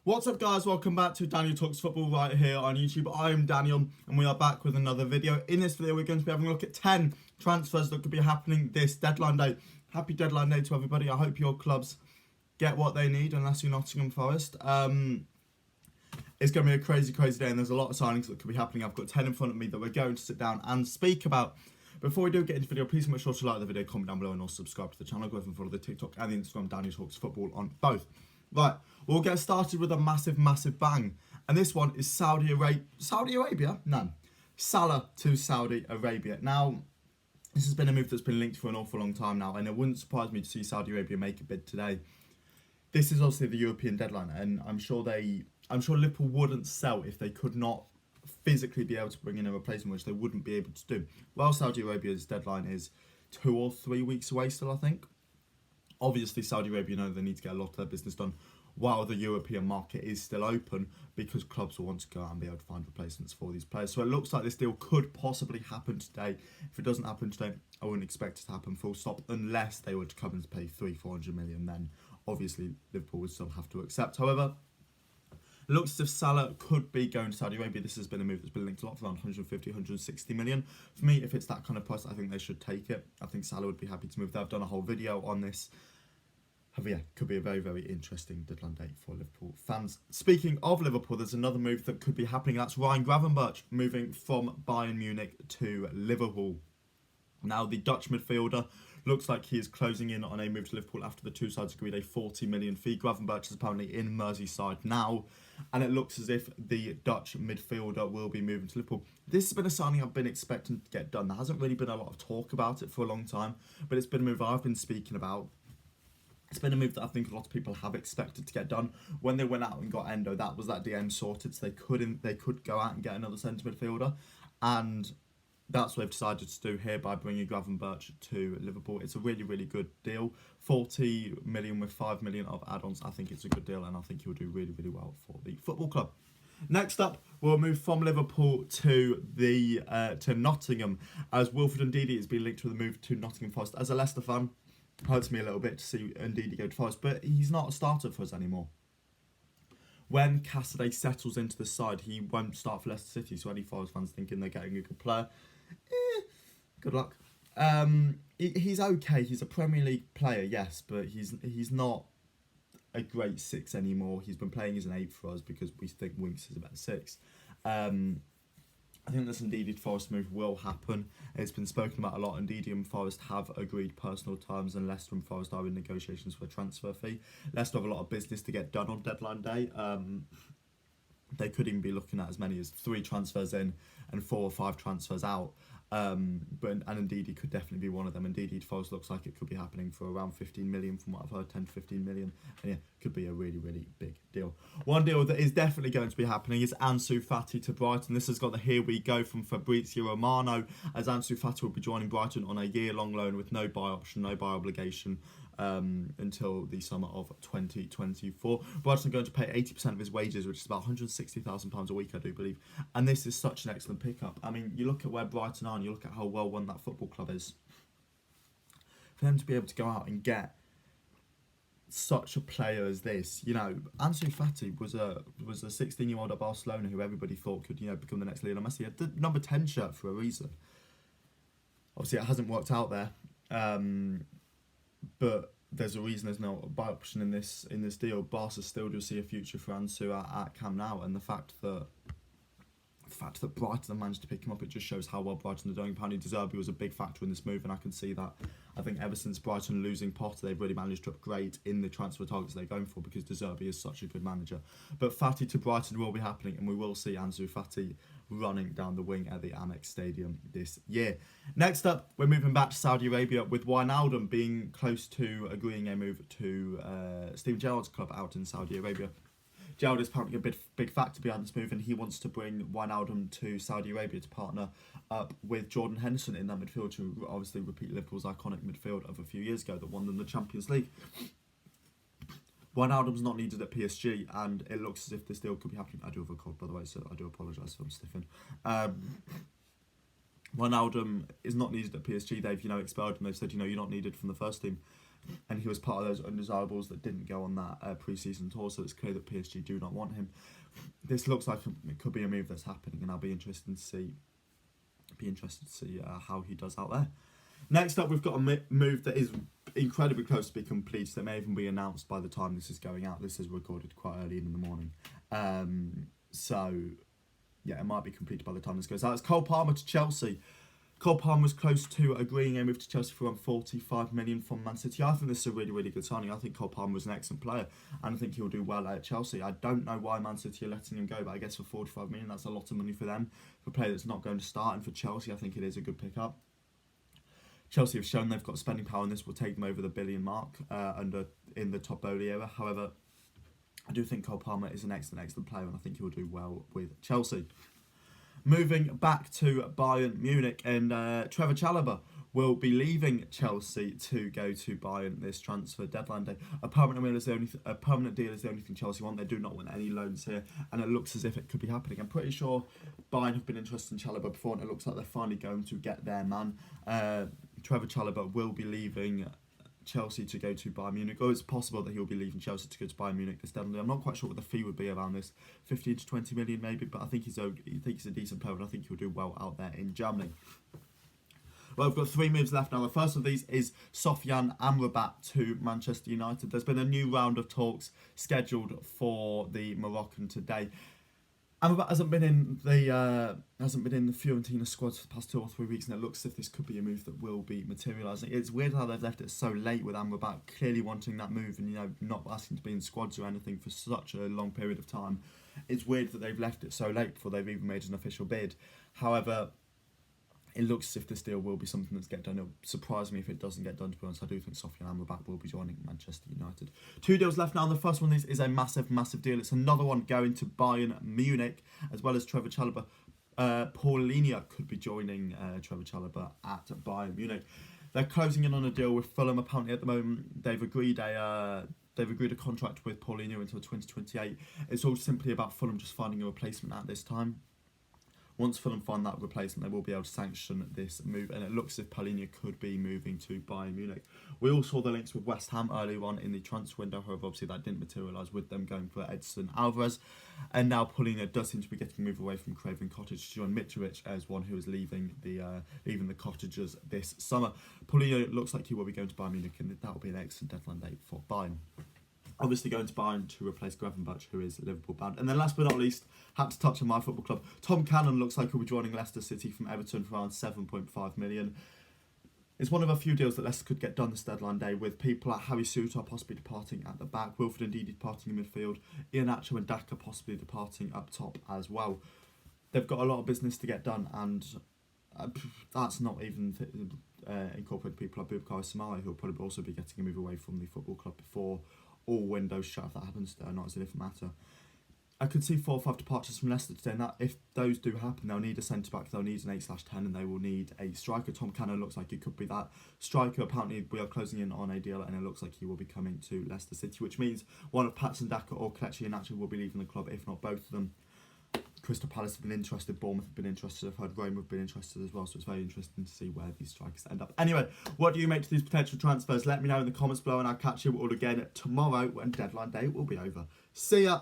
What's up, guys? Welcome back to Daniel Talks Football right here on YouTube. I am Daniel and we are back with another video. In this video we're going to be having a look at 10 transfers that could be happening this deadline day. Happy deadline day to everybody. I hope your clubs get what they need, unless you're Nottingham Forest. It's going to be a crazy day, and there's a lot of signings that could be happening. I've got 10 in front of me that we're going to sit down and speak about. Before we do get into the video, please make sure to like the video, comment down below, and also subscribe to the channel. Go and follow the TikTok and the Instagram Daniel Talks Football on both. Right, we'll get started with a massive bang. And this one is Saudi Arabia? No. Salah to Saudi Arabia. Now, this has been a move that's been linked for an awful long time now, and it wouldn't surprise me to see Saudi Arabia make a bid today. This is obviously the European deadline, and I'm sure Liverpool wouldn't sell if they could not physically be able to bring in a replacement, which they wouldn't be able to do. Well, Saudi Arabia's deadline is 2 or 3 weeks away still, I think. Obviously, Saudi Arabia know they need to get a lot of their business done while the European market is still open, because clubs will want to go out and be able to find replacements for these players. So it looks like this deal could possibly happen today. If it doesn't happen today, I wouldn't expect it to happen full stop, unless they were to come and pay 300-400 million. Then obviously Liverpool would still have to accept. However, it looks as if Salah could be going to Saudi Arabia. This has been a move that's been linked a lot for around 150-160 million. For me, if it's that kind of price, I think they should take it. I think Salah would be happy to move there. I've done a whole video on this. However, yeah, could be a very interesting deadline date for Liverpool fans. Speaking of Liverpool, there's another move that could be happening. That's Ryan Gravenberch moving from Bayern Munich to Liverpool. Now, the Dutch midfielder looks like he is closing in on a move to Liverpool after the two sides agreed a 40 million fee. Gravenberch is apparently in Merseyside now, and it looks as if the Dutch midfielder will be moving to Liverpool. This has been a signing I've been expecting to get done. There hasn't really been a lot of talk about it for a long time, but it's been a move I've been speaking about. It's been a move that I think a lot of people have expected to get done. When they went out and got Endo, that was that DM sorted, so they could go out and get another centre midfielder, and that's what they've decided to do here by bringing Gravenberch to Liverpool. It's a really good deal. 40 million with 5 million of add-ons. I think it's a good deal, and I think he'll do really well for the football club. Next up, we'll move from Liverpool to Nottingham, as Wilfred Ndidi has been linked with a move to Nottingham Forest. As a Leicester fan, hurts me a little bit to see Ndidi go to Forest, but he's not a starter for us anymore. When Cancelo settles into the side, he won't start for Leicester City, so any Forest fans thinking they're getting a good player, good luck. He's okay. He's a Premier League player, yes, but he's not a great 6 anymore. He's been playing as an 8 for us because we think Winks is a better 6. I think this Ndidi Forest move will happen. It's been spoken about a lot. Ndidi and Forest have agreed personal terms, and Leicester and Forest are in negotiations for a transfer fee. Leicester have a lot of business to get done on deadline day. They could even be looking at as many as 3 transfers in and 4 or 5 transfers out. And Ndidi could definitely be one of them. Ndidi Forest looks like it could be happening for around 15 million from what I've heard, 10 to 15 million. And yeah, could be a really big deal. One deal that is definitely going to be happening is Ansu Fati to Brighton. This has got the here we go from Fabrizio Romano, as Ansu Fati will be joining Brighton on a year-long loan with no buy option, no buy obligation, until the summer of 2024. Brighton are going to pay 80% of his wages, which is about £160,000 a week, I do believe. And this is such an excellent pickup. I mean, you look at where Brighton are and you look at how well run that football club is. For them to be able to go out and get such a player as this, you know, Ansu Fati was a 16-year-old at Barcelona who everybody thought could, you know, become the next Lionel Messi. He had the number 10 shirt for a reason. Obviously, it hasn't worked out there. But there's a reason there's no buy option in this deal. Barca still do see a future for Ansu at Camp Nou, and the fact that Brighton have managed to pick him up, it just shows how well Brighton are doing. Apparently, De Zerbi was a big factor in this move, and I can see that. I think ever since Brighton losing Potter, they've really managed to upgrade in the transfer targets they're going for, because De Zerbi is such a good manager. But Fati to Brighton will be happening, and we will see Ansu Fati running down the wing at the Amex Stadium this year. Next up, we're moving back to Saudi Arabia, with Wijnaldum being close to agreeing a move to Steven Gerrard's club out in Saudi Arabia. Gerrard is apparently a big factor behind this move, and he wants to bring Wijnaldum to Saudi Arabia to partner up with Jordan Henderson in that midfield, to obviously repeat Liverpool's iconic midfield of a few years ago that won them the Champions League. Wijnaldum's not needed at PSG, and it looks as if this deal could be happening. I do have a cold, by the way, so I do apologise if I'm sniffing. Wijnaldum is not needed at PSG. They've, expelled him. They've said, you're not needed from the first team. and he was part of those undesirables that didn't go on that pre-season tour, so it's clear that PSG do not want him. This looks like it could be a move that's happening, and I'll be interested to see how he does out there. Next up, we've got a move that is incredibly close to be completed. That may even be announced by the time this is going out. This is recorded quite early in the morning. So, yeah, it might be completed by the time this goes out. It's Cole Palmer to Chelsea. Cole Palmer was close to agreeing a move to Chelsea for around 45 million from Man City. I think this is a really, really good signing. I think Cole Palmer was an excellent player, and I think he'll do well at Chelsea. I don't know why Man City are letting him go, but I guess for 45 million, that's a lot of money for them. For a player that's not going to start, and for Chelsea, I think it is a good pickup. Chelsea have shown they've got spending power, and this will take them over the billion mark in the top Bowley era. However, I do think Cole Palmer is an excellent player, and I think he'll do well with Chelsea. Moving back to Bayern Munich, and Trevor Chalobah will be leaving Chelsea to go to Bayern this transfer deadline day. A permanent deal is the only thing Chelsea want. They do not want any loans here, and it looks as if it could be happening. I'm pretty sure Bayern have been interested in Chalobah before, and it looks like they're finally going to get their man. Trevor Chalobah will be leaving Chelsea to go to Bayern Munich, or it's possible that he'll be leaving Chelsea to go to Bayern Munich this deadline. I'm not quite sure what the fee would be around this, 15 to 20 million maybe, but I think he's a decent player, and I think he'll do well out there in Germany. Well, we've got 3 moves left now. The first of these is Sofiane Amrabat to Manchester United. There's been a new round of talks scheduled for the Moroccan today. Amrabat hasn't been in the Fiorentina squad for the past 2 or 3 weeks, and it looks as if this could be a move that will be materialising. It's weird how they've left it so late with Amrabat clearly wanting that move, and not asking to be in squads or anything for such a long period of time. It's weird that they've left it so late before they've even made an official bid. However, it looks as if this deal will be something that's get done. It'll surprise me if it doesn't get done, to be honest. I do think Sofiane Amrabat will be joining Manchester United. 2 deals left now, and the first one is a massive deal. It's another one going to Bayern Munich, as well as Trevor Chalobah. Paulinho could be joining Trevor Chalobah at Bayern Munich. They're closing in on a deal with Fulham. Apparently, at the moment, they've agreed a contract with Paulinho until 2028. It's all simply about Fulham just finding a replacement at this time. Once Fulham find that replacement, they will be able to sanction this move, and it looks as if Paulinho could be moving to Bayern Munich. We all saw the links with West Ham earlier on in the transfer window, however, obviously that didn't materialise with them going for Ederson Alvarez, and now Paulinho does seem to be getting a move away from Craven Cottage to join Mitrovic as one who is leaving the Cottagers this summer. Paulinho looks like he will be going to Bayern Munich, and that will be an excellent deadline date for Bayern. Obviously going to Bayern to replace Gravenberch, who is Liverpool bound. And then last but not least, had to touch on my football club. Tom Cannon looks like he'll be joining Leicester City from Everton for around 7.5 million. It's one of a few deals that Leicester could get done this deadline day, with people like Harry Souttar possibly departing at the back, Wilfred Ndidi departing in midfield, Iheanacho and Daka possibly departing up top as well. They've got a lot of business to get done, and that's not even incorporating people like Boubakary Soumaré, who'll probably also be getting a move away from the football club before all windows shut. If that happens, not as a different matter. I could see 4 or 5 departures from Leicester today, and that if those do happen, they'll need a centre-back, they'll need an 8/10, and they will need a striker. Tom Cannon looks like he could be that striker. Apparently, we are closing in on a deal, and it looks like he will be coming to Leicester City, which means one of Patson Daka or Kelechi Iheanacho will be leaving the club, if not both of them. Crystal Palace have been interested, Bournemouth have been interested, I've heard Rome have been interested as well, so it's very interesting to see where these strikers end up. Anyway, what do you make to these potential transfers? Let me know in the comments below, and I'll catch you all again tomorrow when deadline day will be over. See ya!